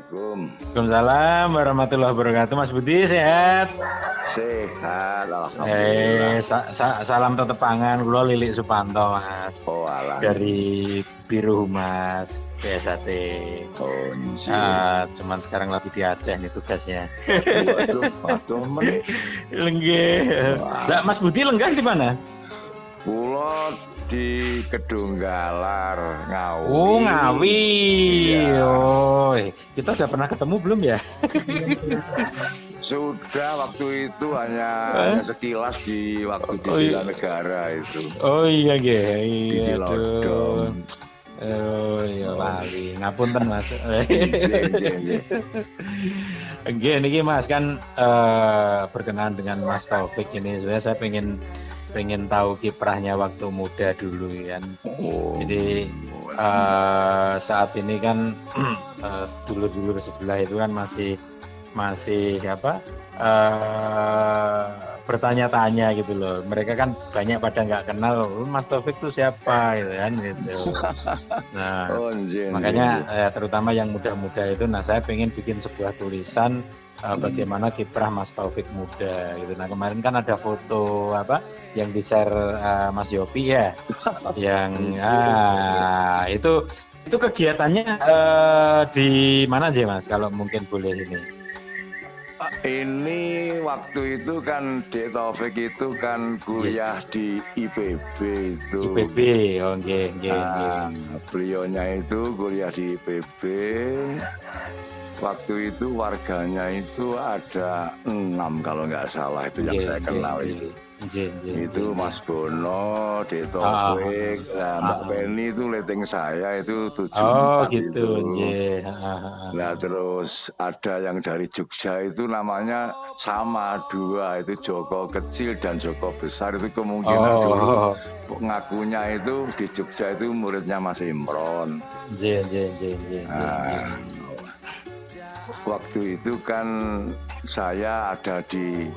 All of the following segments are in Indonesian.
Assalamualaikum. Waalaikumsalam warahmatullahi wabarakatuh. Mas Budi sehat? Sehat, alhamdulillah. Salam tetep pangan, kula Lilik Supanto, Mas. Oh, alah. Dari Biro Humas BSAT. Oh, nggih. Cuman sekarang lagi di Aceh nih tugasnya. Waduh, men. Lenggih. Lah, Mas Budi lenggah di mana? Kula di Kedunggalar, Ngawi. Oh, Ngawi. Iya. Oh, kita udah pernah ketemu belum ya? Sudah, waktu itu hanya sekilas di waktu di Bela Negara itu. Oh iya, Di Cilodong. Oh iya, lali. Ngapunten, Mas. Nggih. Niki Mas kan berkenaan dengan Mas Taufik ini. Sebenarnya saya pengen tahu kiprahnya waktu muda dulu kan. Jadi saat ini kan dulur-dulur sebelah itu kan masih apa bertanya-tanya gitu loh. Mereka kan banyak pada nggak kenal Mas Taufik itu siapa gitu kan gitu. Nah, makanya terutama yang muda-muda itu, nah saya pengen bikin sebuah tulisan bagaimana kiprah Mas Taufik muda gitu. Nah, kemarin kan ada foto apa yang di-share Mas Yopi ya. Yang itu kegiatannya di mana aja Mas kalau mungkin boleh ini? Ini waktu itu kan Dek Taufik itu kan kuliah di IPB itu. IPB, oh nggih. Beliaunya itu kuliah di IPB. Waktu itu warganya itu ada 6 kalau nggak salah itu yang saya kenal itu. Itu Mas Bono, Dek Taufik, Mbak Penny itu leteng saya itu 74 gitu, itu. Nah terus ada yang dari Jogja itu namanya sama 2 itu Joko kecil dan Joko besar itu kemungkinan dulu ngakunya itu di Jogja itu muridnya Mas Imron. Waktu itu kan saya ada di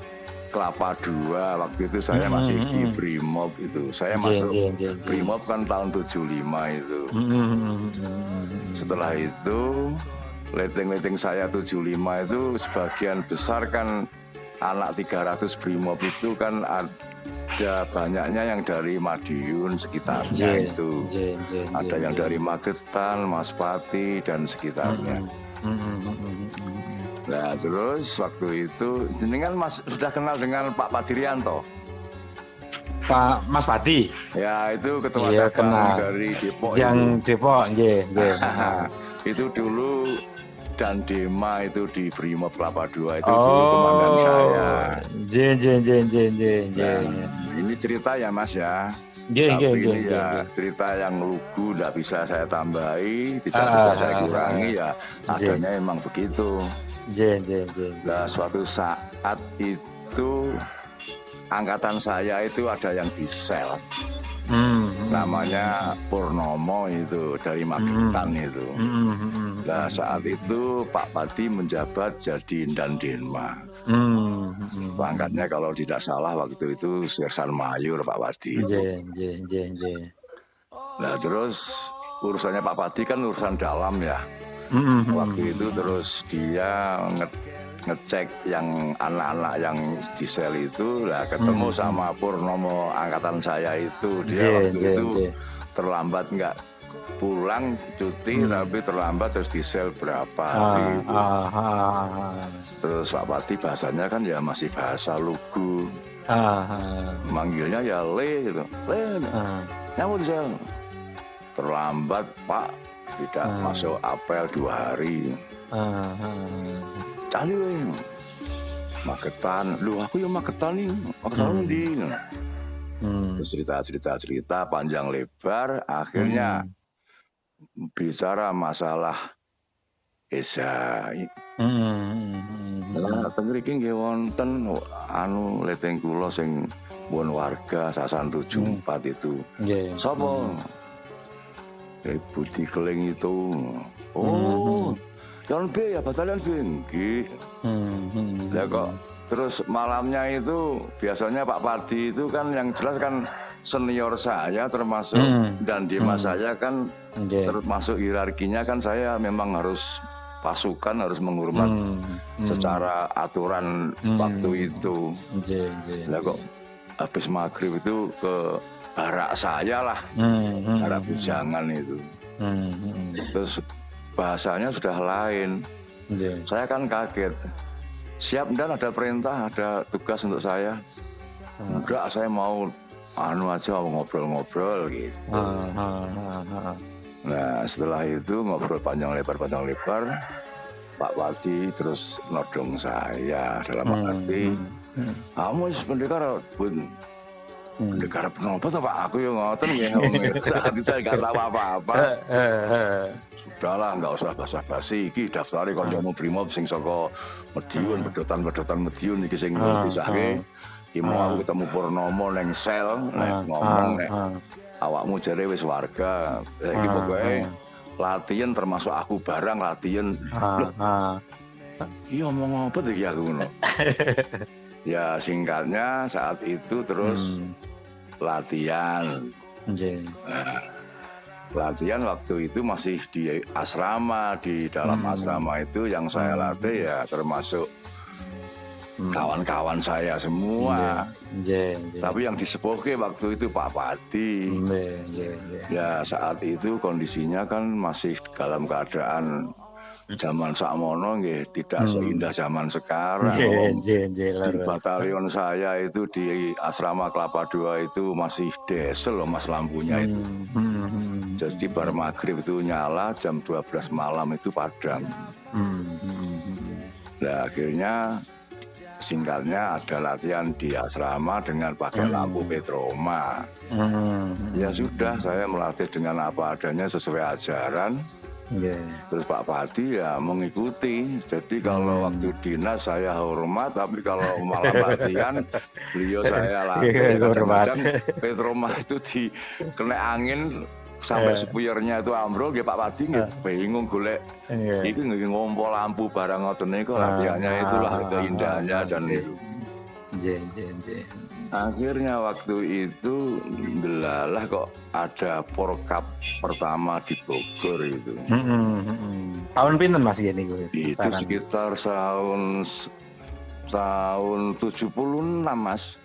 Kelapa 2, waktu itu saya masih di Brimob itu. Saya masuk Brimob kan tahun 75 itu. Setelah itu leteng-leteng saya 75 itu sebagian besar kan anak 300 Brimob itu kan ada banyaknya yang dari Madiun sekitarnya itu. Ada yang dari Magetan, Maspati dan sekitarnya. Nah terus waktu itu jenengan Mas sudah kenal dengan Pak Padirianto? Pak Mas Padi? Ya itu ketua cabang dari Depok. Yang itu. Depok, nggih. Itu dulu dan Dema itu di Brimob Kelapa 2 itu dulu komandan saya. Ini cerita ya Mas ya. Tapi ini ya cerita yang lugu, tidak bisa saya tambahi, tidak bisa saya kurangi ya. Adanya emang begitu. Nah suatu saat itu angkatan saya itu ada yang di sel. Namanya Purnomo itu dari Magetan itu. Nah saat itu Pak Pati menjabat jadi Dandenma. Pangkatnya kalau tidak salah waktu itu Sersan Mayor Pak Pati. Nah terus urusannya Pak Pati kan urusan dalam ya. Waktu itu terus dia ngecek yang anak-anak yang di sel itu lah ketemu sama Purnomo angkatan saya itu. Dia waktu itu terlambat nggak pulang cuti tapi terlambat terus di sel berapa hari itu. Terus Pak Pati bahasanya kan ya masih bahasa lugu. Manggilnya ya Le gitu. Le, nyamuk di sel. Terlambat Pak, tidak masuk apel 2 hari. Cali Magetan, lu aku yang Magetan nih, Magetan nanti. Terus cerita panjang lebar, akhirnya bicara masalah Esa. Tengriki nggih wonten leteng kula sing pun warga Sasan 74 itu. Sapa? Budi Keling itu. Oh. Yang B ya, batalion B. Nggih. Lah kok terus malamnya itu biasanya Pak Padi itu kan yang jelas kan senior saya termasuk dan di masa saya kan termasuk hierarkinya kan saya memang harus pasukan harus menghormat secara aturan waktu itu. Lah kok habis maghrib itu ke barak saya lah, barak bujangan itu. Terus bahasanya sudah lain. Saya kan kaget. Siap, dan ada perintah, ada tugas untuk saya. Enggak, saya mau aja ngobrol-ngobrol gitu. Nah setelah itu ngobrol panjang lebar, Pak Wati terus nodong saya dalam arti, kamu pendekar Bun. Pendekar apa Pak? Aku yang ngoten ya. Saat itu saya nggak tahu apa-apa. Sudahlah, nggak usah basa-basi. Iki daftari kancamu Brimob sing saka Medion, pedotan Medion iki sing disahke. Iki mau aku ketemu Purnomo neng sel, ngomong nek awakmu jare wis warga. Iki pokoke latihan termasuk aku barang latihan. Iya ngomong apa iki aku ngono. Ya singkatnya saat itu terus latihan. Latihan waktu itu masih di asrama, di dalam asrama itu yang saya latih ya termasuk kawan-kawan saya semua. Tapi yang disepuhke waktu itu Pak Padi. Ya saat itu kondisinya kan masih dalam keadaan zaman sakmono nggih tidak seindah zaman sekarang. Di batalion saya itu di asrama Kelapa II itu masih diesel loh Mas lampunya itu. Jadi bar maghrib itu nyala, jam 12 malam itu padam. Nah akhirnya singkatnya ada latihan di asrama dengan pakai lampu petroma. Ya sudah, saya melatih dengan apa adanya sesuai ajaran. Terus Pak Padi ya mengikuti. Jadi kalau waktu dinas saya hormat, tapi kalau malam latihan beliau saya latih. Kadang-kadang petroma itu kena angin sampai spuyernya itu ambrol, ya Pak Padi bingung golek. Itu ngompol lampu barang ngoten niku latihannya itulah keindahannya dan itu. Akhirnya waktu itu delalah kok ada Porkap pertama di Bogor itu. Tahun pinten Mas ini Gus? Itu sekitar tahun 76 Mas.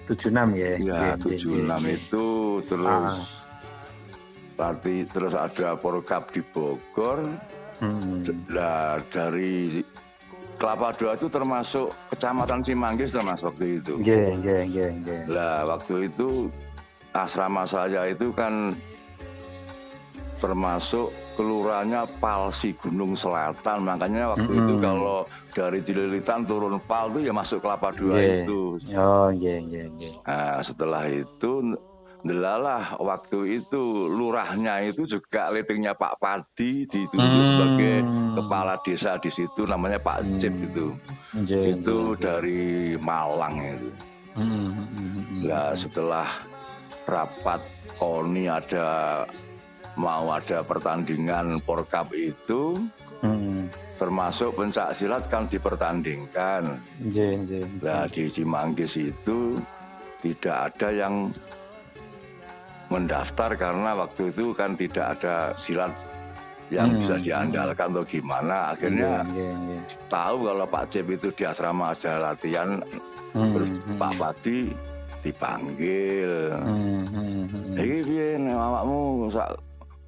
76 ya? Ya 76 itu terus terus ada Porkap di Bogor. Nah dari Kelapa II itu termasuk Kecamatan Cimanggis Mas waktu itu. Lah waktu itu asrama saya itu kan termasuk kelurahannya Palsi Gunung Selatan. Makanya waktu itu kalau dari Cililitan turun Pal itu ya masuk Kelapa II itu. Nah setelah itu delalah waktu itu lurahnya itu juga letingnya Pak Padi ditunjuk sebagai kepala desa di situ, namanya Pak Cip itu. Itu dari Malang itu. Nah setelah rapat KONI mau ada pertandingan Porkap itu, termasuk pencak silat kan dipertandingkan. Nah di Cimanggis itu tidak ada yang mendaftar karena waktu itu kan tidak ada silat yang bisa diandalkan atau gimana. Akhirnya tahu kalau Pak Cip itu di asrama aja latihan, terus Pak Padi dipanggil. Iki piye nek awakmu sak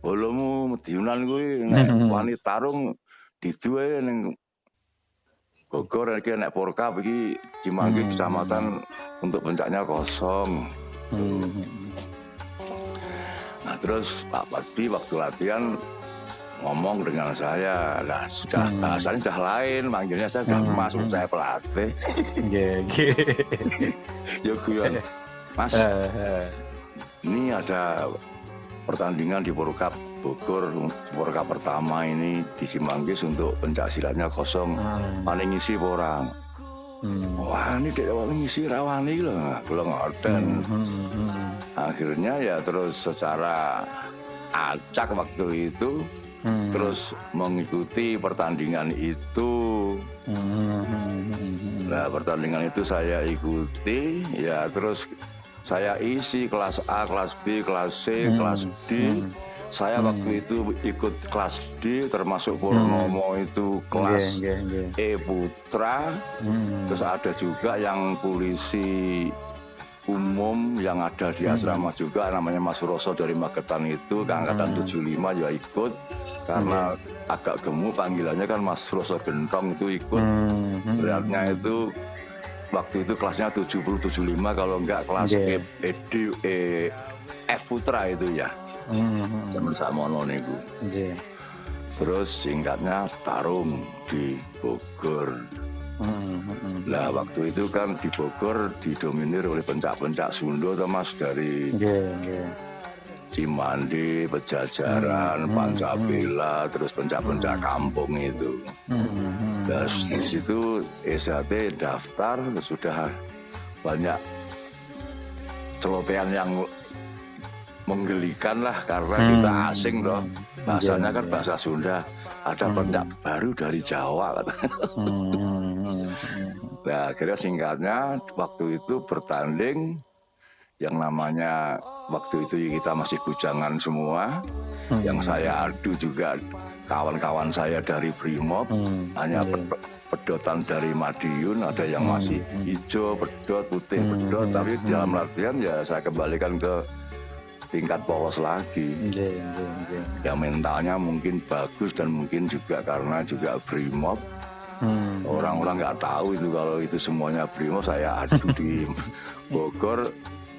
bolomu Mediunan kuwi nek wani tarung didu ae ning Bogor iki nek Porkap iki Cimanggis kecamatan untuk pencaknya kosong. Nah terus Pak Padi waktu latihan ngomong dengan saya, lah sudah bahasanya sudah lain, manggilnya saya sudah masuk saya pelatih. Ya guyon, Mas, ini ada pertandingan di Porkap Bogor, Porkap pertama ini di Cimanggis untuk pencak silatnya kosong, paling ngisi orang. Wah ini dek paling ngisi rawani loh, belum ngoten. Akhirnya ya terus secara acak waktu itu terus mengikuti pertandingan itu. Nah pertandingan itu saya ikuti, ya terus saya isi kelas A, kelas B, kelas C, kelas D. Saya waktu itu ikut kelas D, termasuk Purnomo itu kelas E Putra. Terus ada juga yang polisi umum yang ada di asrama juga, namanya Mas Roso dari Magetan itu, angkatan 75 ya ikut. Karena agak gemuk panggilannya kan Mas Roso Gentong itu ikut. Beratnya itu waktu itu kelasnya 70-75, kalau enggak kelas F Putra itu ya. Zaman Samono niku. Terus singkatnya tarung di Bogor. Lah waktu itu kan di Bogor didominir oleh pencak-pencak Sunda, Mas, dari Cimandi, Pejajaran, Pancabila, terus pencak-pencak kampung itu. Dan di situ SHT daftar, sudah banyak celotehan yang menggelikan lah, karena kita asing loh. Bahasanya kan bahasa Sunda. Ada pencak baru dari Jawa. Nah, akhirnya singkatnya waktu itu bertanding yang namanya, waktu itu kita masih bujangan semua. Yang saya adu juga kawan-kawan saya dari Brimob, hanya pedotan dari Madiun, ada yang masih hijau pedot, putih pedot, tapi dalam latihan ya saya kembalikan ke tingkat polos lagi. Ya mentalnya mungkin bagus, dan mungkin juga karena juga Brimob. Orang-orang nggak tahu itu kalau itu semuanya Brimob. Saya adu di Bogor,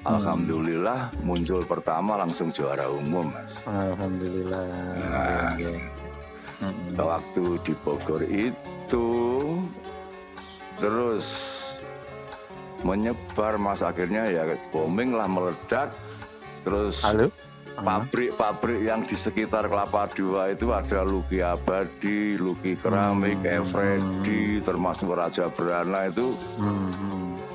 alhamdulillah muncul pertama langsung juara umum, Mas. Alhamdulillah. Nah, waktu di Bogor itu terus menyebar, Mas, akhirnya ya booming lah, meledak. Terus pabrik-pabrik yang di sekitar Kelapa II itu ada Luki Abadi, Luki Keramik, Efredi, termasuk Raja Berana itu.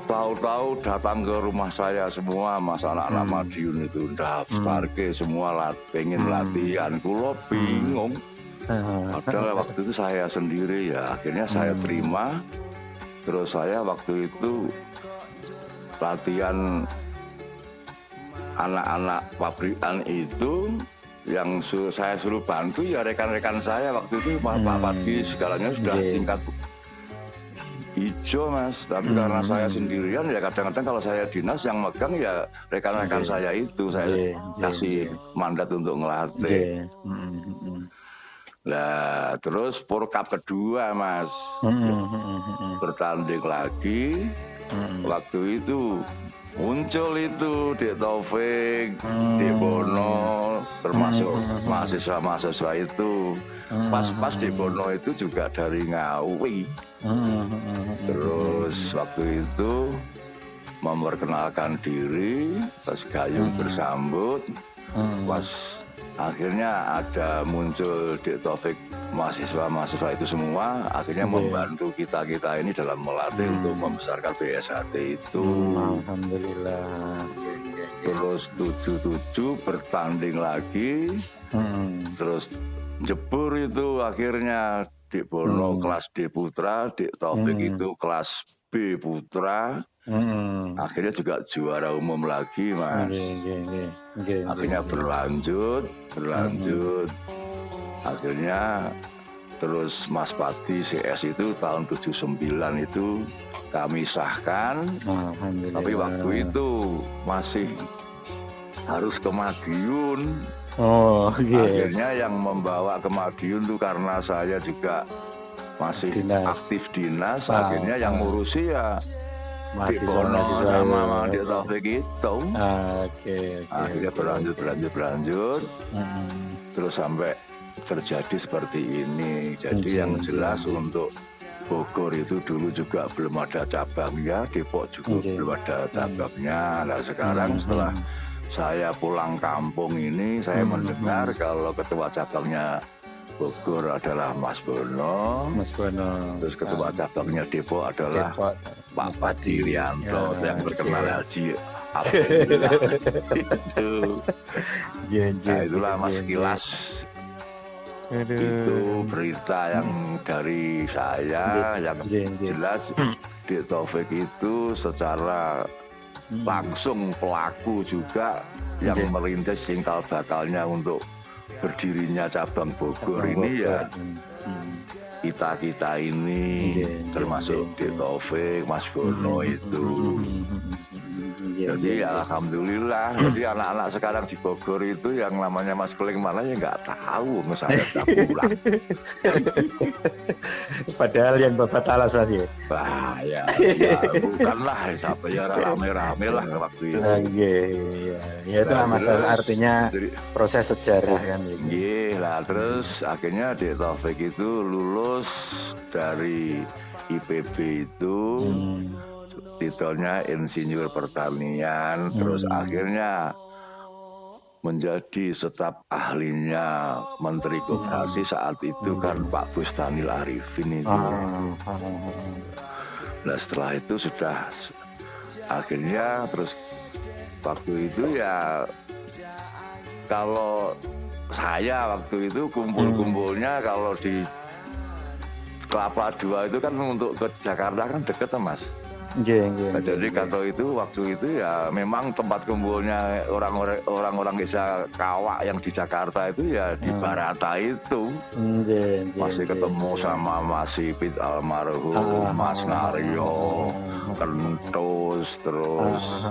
Tahu-tahu datang ke rumah saya semua, Mas, anak-anak Madiun itu daftar ke semua pengen latihan. Kulo bingung. Padahal waktu itu saya sendiri ya, akhirnya saya terima. Terus saya waktu itu latihan anak-anak pabrikan itu, yang saya suruh bantu ya rekan-rekan saya waktu itu. Pak Padi segalanya sudah tingkat hijau, Mas, tapi karena saya sendirian ya kadang-kadang kalau saya dinas yang megang ya rekan-rekan saya itu, saya kasih mandat untuk ngelatih. Nah, terus Porkap kedua, Mas, bertanding lagi. Waktu itu muncul itu Dek Taufik, Dek Bono, termasuk mahasiswa-mahasiswa itu. Pas Dek Bono itu juga dari Ngawi. Terus waktu itu memperkenalkan diri, pas Gayung bersambut. Pas akhirnya ada muncul Dek Taufik, mahasiswa-mahasiswa itu semua akhirnya membantu kita ini dalam melatih untuk membesarkan BSHT itu. Alhamdulillah. Terus 77 bertanding lagi, terus jebur itu akhirnya Dek Bono kelas D Putra, Dek Taufik itu kelas B Putra. Akhirnya juga juara umum lagi, Mas. Akhirnya berlanjut. Akhirnya terus Mas Pati CS itu tahun 79 itu kami sahkan. Tapi waktu itu masih harus ke Madiun. Akhirnya yang membawa ke Madiun itu karena saya juga masih aktif dinas. Akhirnya yang ngurusi ya mahasiswa sama Dek Taufik itu. Akhirnya berlanjut. Terus sampai terjadi seperti ini. Jadi yang jelas untuk Bogor itu dulu juga belum ada cabangnya, Depok juga belum ada cabangnya. Nah sekarang setelah saya pulang kampung ini, saya mendengar kalau ketua cabangnya Bogor adalah Mas Bono. Terus ketua cabangnya Depok adalah Pak Padi Rianto, yang terkenal Haji Abdullah. Itu. Nah itulah Mas kilas. Itu berita yang dari saya, yang jelas Dek Taufik itu secara langsung pelaku juga yang merintis cikal bakalnya untuk berdirinya cabang Bogor ini ya kita ini termasuk Dik Taufik, Mas Bono itu. Jadi alhamdulillah, jadi anak-anak sekarang di Bogor itu yang namanya Mas Keling mana ya nggak tahu, saya udah pulang. Padahal yang Bapak talas masih. Wah ya bukanlah, sampai ya rame-rame lah waktu itu. Ya itu lah masalah, artinya jadi, proses sejarah kan. Iya lah, terus akhirnya Dik Taufik itu lulus dari IPB itu. Titelnya insinyur pertanian, terus akhirnya menjadi staf ahlinya Menteri Koperasi saat itu kan Pak Bustanil Arifin itu. Nah setelah itu sudah akhirnya terus waktu itu ya kalau saya waktu itu kumpul-kumpulnya kalau di Kelapa II itu kan untuk ke Jakarta kan deket Mas. Jadi kalau itu waktu itu ya memang tempat kumpulnya orang-orang desa Kawak yang di Jakarta itu ya di Barata itu. Masih ketemu sama Mas Sipit almarhum, Mas Naryo, Kentus, terus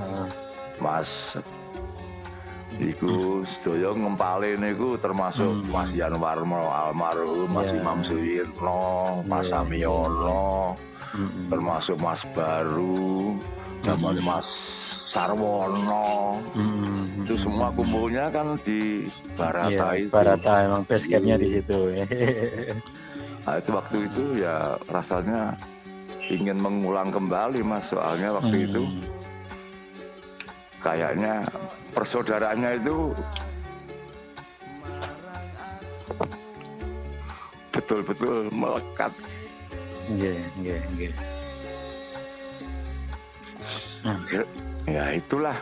Mas iku sedaya ngempalin iku termasuk Mas Yan Warmo almarhum, Mas Imam Suyitno, Mas Samiono, termasuk Mas Baru, zaman Mas Sarwono. Itu semua kumpulnya kan di Barata itu. Barata emang base campnya di situ. Nah, itu waktu itu ya rasanya ingin mengulang kembali Mas, soalnya waktu itu kayaknya persaudaraannya itu betul-betul melekat. Ya itulah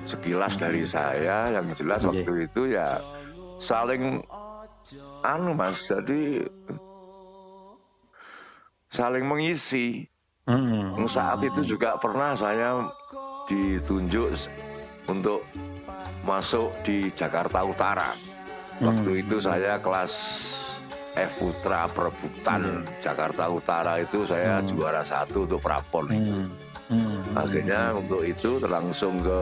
sekilas dari saya, yang jelas waktu itu ya saling Mas, jadi saling mengisi. Saat itu juga pernah saya ditunjuk untuk masuk di Jakarta Utara. Waktu itu saya kelas F Putra perebutan Jakarta Utara itu saya juara 1 untuk prapon itu. Akhirnya untuk itu langsung ke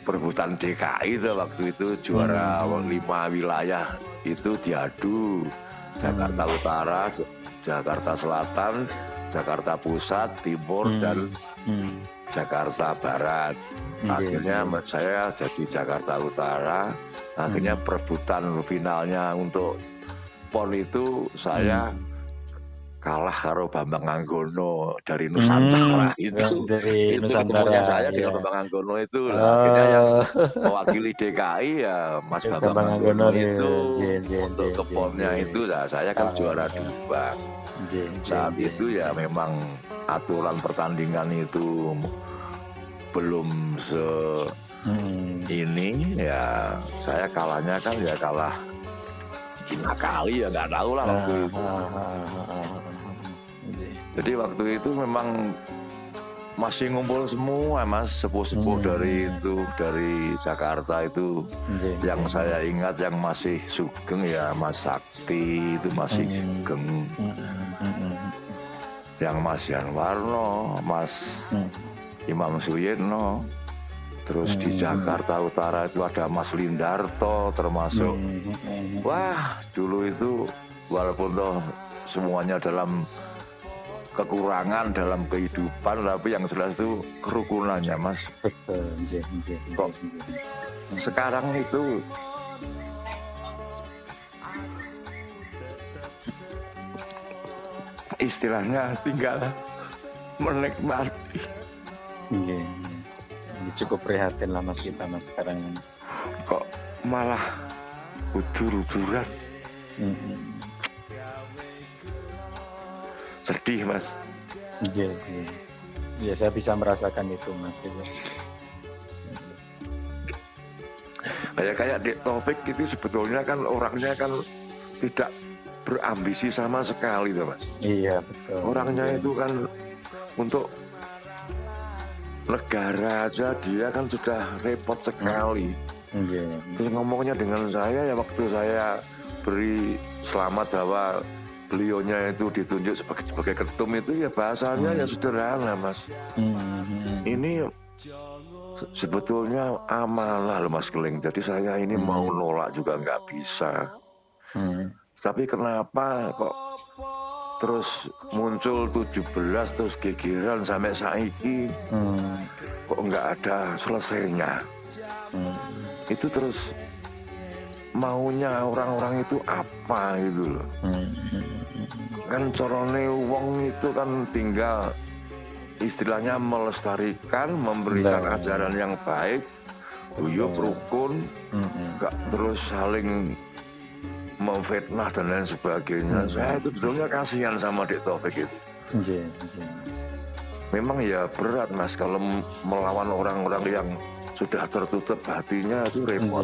perebutan DKI itu waktu itu juara 5 wilayah itu diadu. Jakarta Utara, Jakarta Selatan, Jakarta Pusat, Timur dan Jakarta Barat. Akhirnya saya jadi Jakarta Utara. Akhirnya perebutan finalnya untuk PON itu saya kalah karo Bambang Anggono dari Nusantara itu. Dari itu Nusantara, ketemunya saya dengan Bambang Anggono itu. Akhirnya yang mewakili DKI ya Mas Bambang Anggono itu. Untuk ke PON-nya itu saya kan juara 2. Saat itu ya memang aturan pertandingan itu belum ini ya, saya kalahnya kan ya kalah 5 kali ya nggak tahu lah waktu itu. Jadi waktu itu memang masih ngumpul semua Mas, sepuh-sepuh dari Jakarta itu. Yang saya ingat yang masih sugeng ya Mas Sakti itu masih sugeng. Yang Mas Yan Warno, Mas Imam Suyitno. Terus di Jakarta Utara itu ada Mas Lindarto termasuk. Wah, dulu itu walaupun toh semuanya dalam kekurangan dalam kehidupan, tapi yang jelas itu kerukunannya Mas. Kok sekarang itu istilahnya tinggal menikmati. Cukup prihatin lah Mas kita Mas sekarang. Kok malah ujur-ujuran. Sedih Mas. Ya saya bisa merasakan itu Mas. Kayak Dik Taufik itu sebetulnya kan orangnya kan tidak berambisi sama sekali tuh Mas. Iya betul. Orangnya itu kan untuk negara aja dia kan sudah repot sekali. Terus ngomongnya dengan saya ya waktu saya beri selamat bahwa beliaunya itu ditunjuk sebagai ketum itu ya bahasanya ya sederhana Mas. Ini sebetulnya amanah loh Mas Keling. Jadi saya ini mau nolak juga nggak bisa. Tapi kenapa kok terus muncul 17 terus gegeran sampai saiki kok nggak ada selesainya. Itu terus maunya orang-orang itu apa gitu loh. Kan corone wong itu kan tinggal istilahnya melestarikan, memberikan ajaran yang baik, guyub rukun, nggak terus saling memfitnah dan lain sebagainya. Saya itu sebetulnya kasihan sama Dik Taufik itu. Memang ya berat Mas kalau melawan orang-orang yang sudah tertutup hatinya itu repot.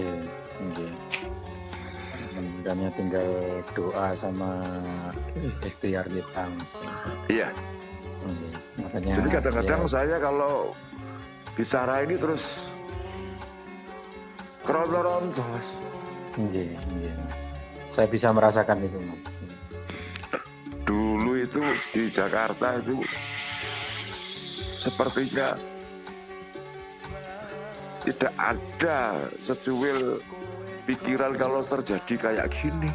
Hanya tinggal doa sama ikhtiar kita Mas. Iya. Makanya, jadi kadang-kadang saya kalau bicara ini terus kerontor-rontor Mas. Mas. Saya bisa merasakan itu Mas. Dulu itu di Jakarta itu sepertinya tidak ada secuil pikiran kalau terjadi kayak gini.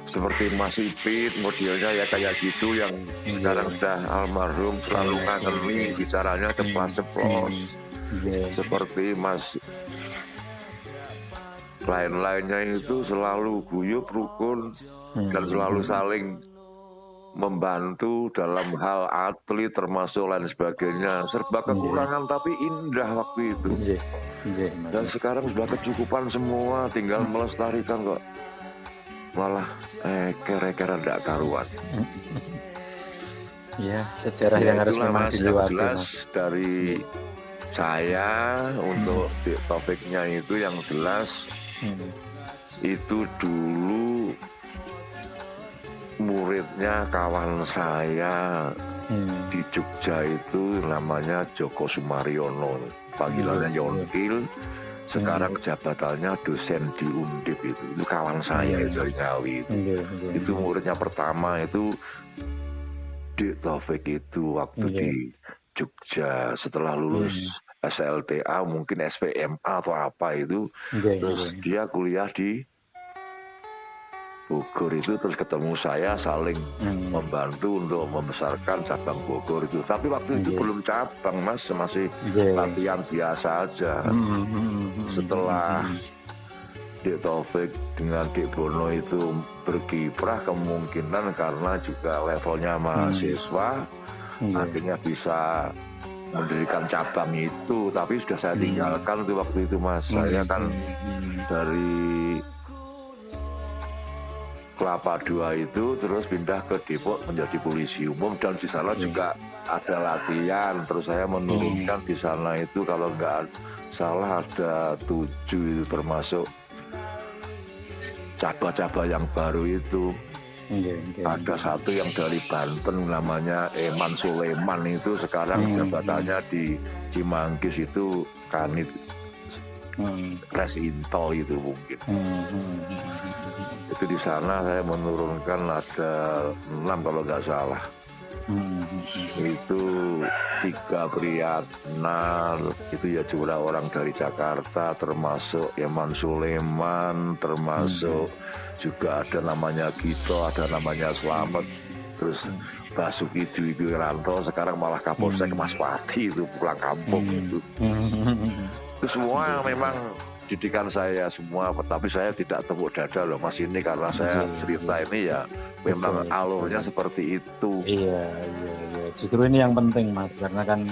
Seperti Mas Ipit modelnya ya kayak gitu yang sekarang sudah almarhum selalu ngangeni bicaranya ceplas-ceplos. Seperti Mas lain-lainnya itu selalu guyub rukun dan selalu saling membantu dalam hal atlet termasuk lain sebagainya, serba kekurangan tapi indah waktu itu. Dan sekarang sudah kecukupan semua, tinggal melestarikan kok malah kere-kere tidak karuan. Ya, sejarah yang harus memang dilewati. Jelas dari saya untuk topiknya itu yang jelas itu dulu muridnya kawan saya di Jogja itu namanya Joko Sumaryono, panggilannya Yontil. Sekarang jabatannya dosen di Undip itu kawan saya itu dari Ngawi itu muridnya pertama itu Dik Taufik itu waktu di Jogja setelah lulus SLTA mungkin SPMA atau apa itu terus dia kuliah di Bogor itu terus ketemu saya saling membantu untuk membesarkan cabang Bogor itu tapi waktu itu belum cabang Mas masih latihan biasa aja. Setelah Dik Taufik dengan Dik Bono itu berkiprah kemungkinan karena juga levelnya mahasiswa akhirnya bisa mendirikan cabang itu tapi sudah saya tinggalkan tuh waktu itu Mas. Saya kan dari Kelapa II itu terus pindah ke Depok menjadi polisi umum dan di sana juga ada latihan terus saya menurunkan di sana itu kalau nggak salah ada 7 itu termasuk cabang-cabang yang baru itu. Ada satu yang dari Banten namanya Eman Sulaiman itu sekarang jabatannya di Cimanggis itu Kanit Resinto itu mungkin. Itu di sana saya menurunkan ada 6 kalau nggak salah. Itu 3 Priyatna itu ya juara orang dari Jakarta termasuk Eman Sulaiman termasuk juga ada namanya Gito, ada namanya Slamet, terus Basuki Dwi Wiranto sekarang malah Kapolsek Mas Pati itu pulang kampung itu. Itu semua memang didikan saya semua, tapi saya tidak tepuk dada loh Mas ini karena saya cerita ini ya memang alurnya seperti itu. Iya. Justru ini yang penting Mas karena kan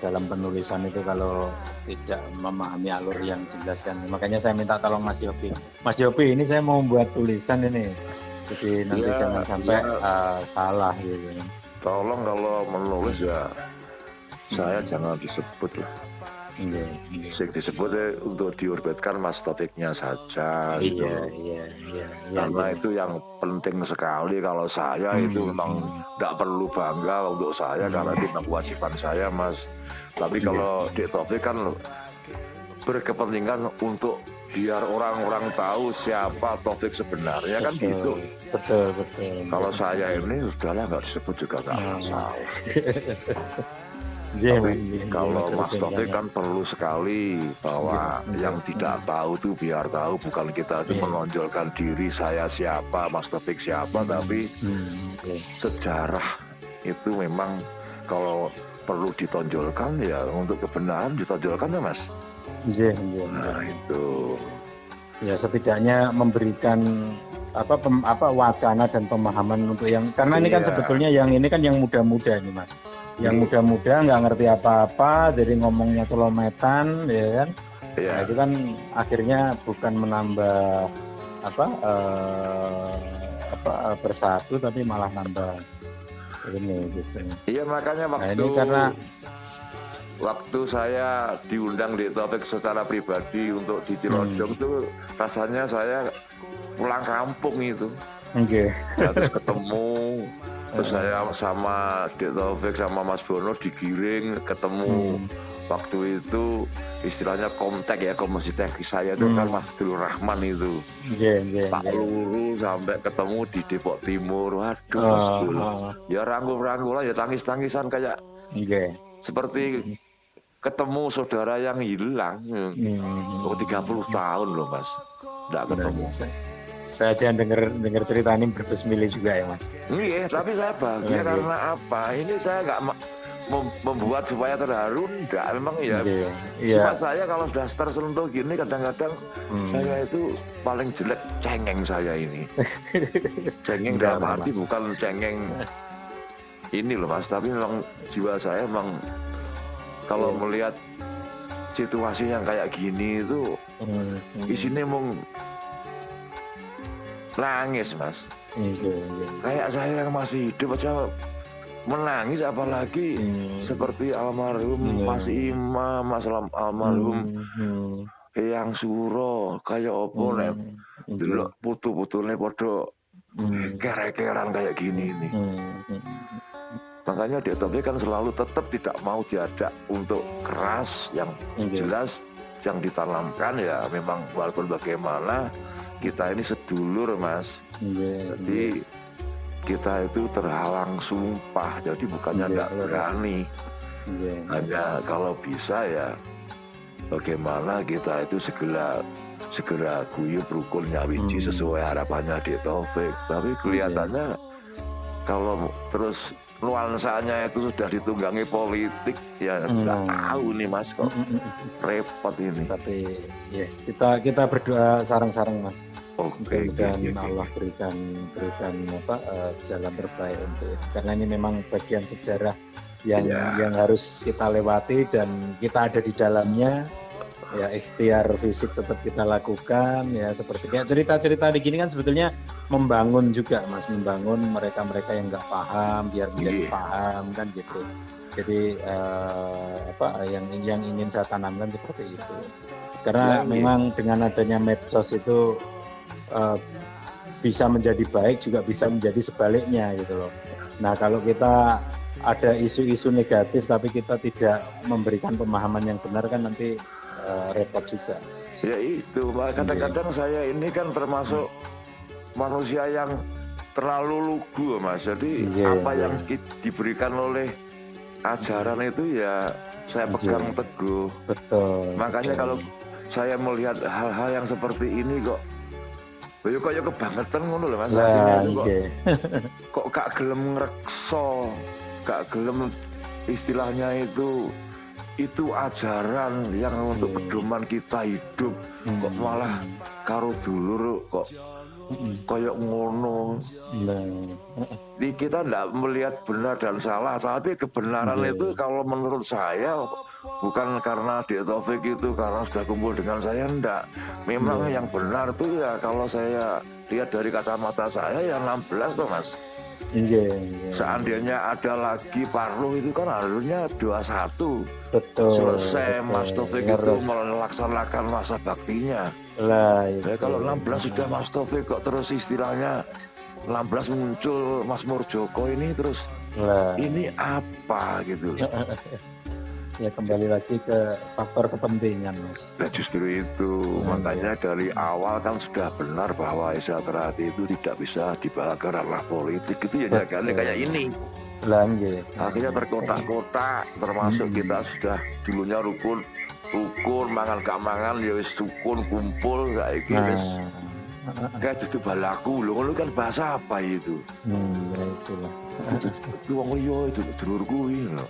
dalam penulisan itu kalau tidak memahami alur yang jelas kan, makanya saya minta tolong Mas Yopi. Mas Yopi ini saya mau buat tulisan ini, jadi nanti jangan sampai salah gitu. Tolong kalau menulis ya saya jangan disebut lah. Sing disebut untuk diorbitkan Mas Taufiknya saja gitu. Iya. Karena itu yang penting sekali. Kalau saya itu memang tidak perlu bangga untuk saya karena itu memang kewajiban saya, Mas. Tapi kalau Dik Taufik kan berkepentingan untuk biar orang-orang tahu siapa Taufik sebenarnya, kan gitu. Betul. Kalau saya ini sudahlah nggak disebut juga nggak masalah. Tapi kalau Mas Taufik kan perlu sekali bahwa yang tidak tahu tuh biar tahu, bukan kita itu menonjolkan diri saya siapa, Mas Taufik siapa, tapi sejarah itu memang kalau perlu ditonjolkan ya untuk kebenaran ditonjolkan ya Mas. Nah itu. Ya setidaknya memberikan apa wacana dan pemahaman untuk yang, karena ini kan sebetulnya yang ini kan yang muda-muda nih Mas. Yang muda-muda nggak ngerti apa-apa, jadi ngomongnya celometan, ya kan? Nah, itu kan akhirnya bukan menambah bersatu, tapi malah nambah ini gitu. Iya makanya waktu saya diundang di Taufik secara pribadi untuk di Cilodong itu rasanya saya pulang kampung itu. Terus ketemu. Terus saya sama Dik Taufik sama Mas Bono digiring ketemu. Waktu itu istilahnya komtek ya, komisi teknis saya itu kan Mas Abdul Rahman itu. Pak Luru sampai ketemu di Depok Timur. Waduh Mas Abdul. Ya rangkul-rangkulan ya tangis-tangisan kayak seperti ketemu saudara yang hilang. 30 tahun loh Mas. Nggak ketemu. Saya aja dengar cerita ini berbesmili juga ya Mas. Iya, tapi saya bahagia karena apa? Ini saya nggak membuat supaya terharu, enggak. Memang ya sifat saya kalau sudah tersentuh gini kadang-kadang saya itu paling jelek cengeng saya ini. Cengeng dalam arti bukan cengeng ini loh Mas, tapi memang jiwa saya memang kalau melihat situasi yang kayak gini itu isinya mau nangis Mas. Kayak saya yang masih hidup aja menangis, apalagi seperti almarhum Mas Imam, almarhum Eyang Suro, kayak opo nek delok putu-putune padha kere-keran kayak gini nih. Makanya Dik Taufik kan selalu tetap tidak mau diajak untuk keras, yang jelas yang ditanamkan ya memang walaupun bagaimana kita ini sedulur Mas. Jadi kita itu terhalang sumpah, jadi bukannya nggak berani. Hanya kalau bisa ya bagaimana kita itu segera guyup rukun nyawiji sesuai harapannya Dik Taufik. Tapi kelihatannya kalau terus nuansanya itu sudah ditunggangi politik ya nggak tahu nih Mas, kok repot ini. Tapi ya kita berdoa sareng-sareng Mas. Dan Allah berikan jalan terbaik untuk itu. Karena ini memang bagian sejarah yang harus kita lewati dan kita ada di dalamnya. Ya ikhtiar fisik tetap kita lakukan ya, seperti kayak cerita-cerita di gini kan sebetulnya membangun juga Mas, membangun mereka-mereka yang nggak paham biar menjadi paham kan gitu. Jadi yang ingin saya tanamkan seperti itu. Karena memang dengan adanya medsos itu bisa menjadi baik juga bisa menjadi sebaliknya gitu loh. Nah kalau kita ada isu-isu negatif tapi kita tidak memberikan pemahaman yang benar kan nanti repot juga. Ya itu, kadang-kadang saya ini kan termasuk manusia yang terlalu lugu Mas. Jadi apa yang diberikan oleh ajaran itu ya saya pegang teguh. Betul. Makanya kalau saya melihat hal-hal yang seperti ini kok kayak kebangetan ngono lho Mas. Kok gak gelem ngrekso, gak gelem istilahnya itu ajaran yang untuk pedoman kita hidup, kok malah karo dulur kok kayak ngono. Jadi kita tidak melihat benar dan salah, tapi kebenaran itu kalau menurut saya bukan karena Dik Taufik itu karena sudah kumpul dengan saya, enggak. Memang yang benar tuh ya kalau saya lihat dari kacamata saya yang 16 tuh Mas. Seandainya ada lagi Parlo itu kan harusnya 21. Betul. Selesai Mas Taufik itu melaksanakan masa baktinya. Lah, kalau 16 sudah Mas Taufik kok terus istilahnya 16 muncul Mas Murjoko ini terus ini apa gitu. Ya kembali lagi ke faktor kepentingan, Mas. Nah justru itu, makanya dari awal kan sudah benar bahwa Esa Terhati itu tidak bisa dibawa ke ranah politik, itu ya jaganya kayak ini. Akhirnya terkotak-kotak, termasuk kita sudah dulunya rukun, mangan gak mangan, ya wis rukun, kumpul, kayak gitu. Kayak itu balaku, lu kan bahasa apa itu? Ya itulah. Itu wong liya itu dulurku ini loh.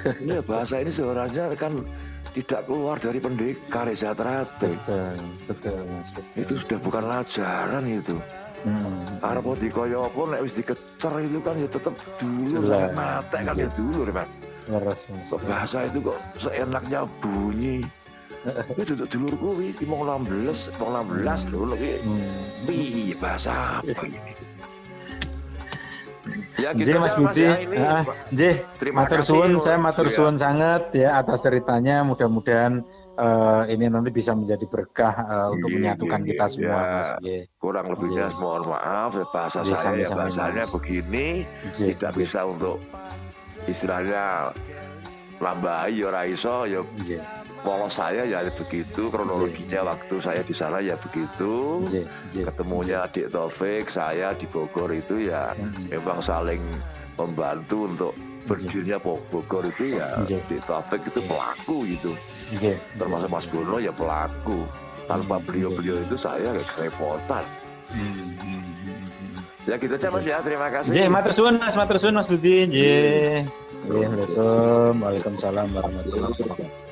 Ini bahasa ini sebenarnya kan tidak keluar dari pendekar Esa Terhati. Betul, Mas. Itu sudah bukan ajaran itu. Arep dikaya apa nek wis dikecer itu kan ya tetep dulur sampai mati kan ya dulur, Mas. Leres, Mas. Bahasa itu kok seenaknya bunyi. Itu dulur kuwi mau 16 lho iki. Piye bahasa apa ini? Ya gitu Mas Budi. Matur suwun, saya matur suwun sangat ya atas ceritanya. Mudah-mudahan ini nanti bisa menjadi berkah untuk menyatukan kita semua, Mas. Kurang lebihnya mohon maaf ya bahasa saya ya bahasanya begini, tidak bisa untuk istilahnya lambai ora iso ya. Polos saya ya begitu, kronologinya waktu saya di sana ya begitu. Ketemunya Adik Taufik, saya di Bogor itu ya memang saling membantu untuk berdirinya Bogor itu ya. Adik Taufik itu pelaku gitu. Termasuk Mas Bono ya pelaku. Tanpa beliau-beliau itu saya kerepotan. Ya gitu aja Mas ya, terima kasih. Matur suwun Mas Budi. Waalaikumsalam warahmatullahi wabarakatuh.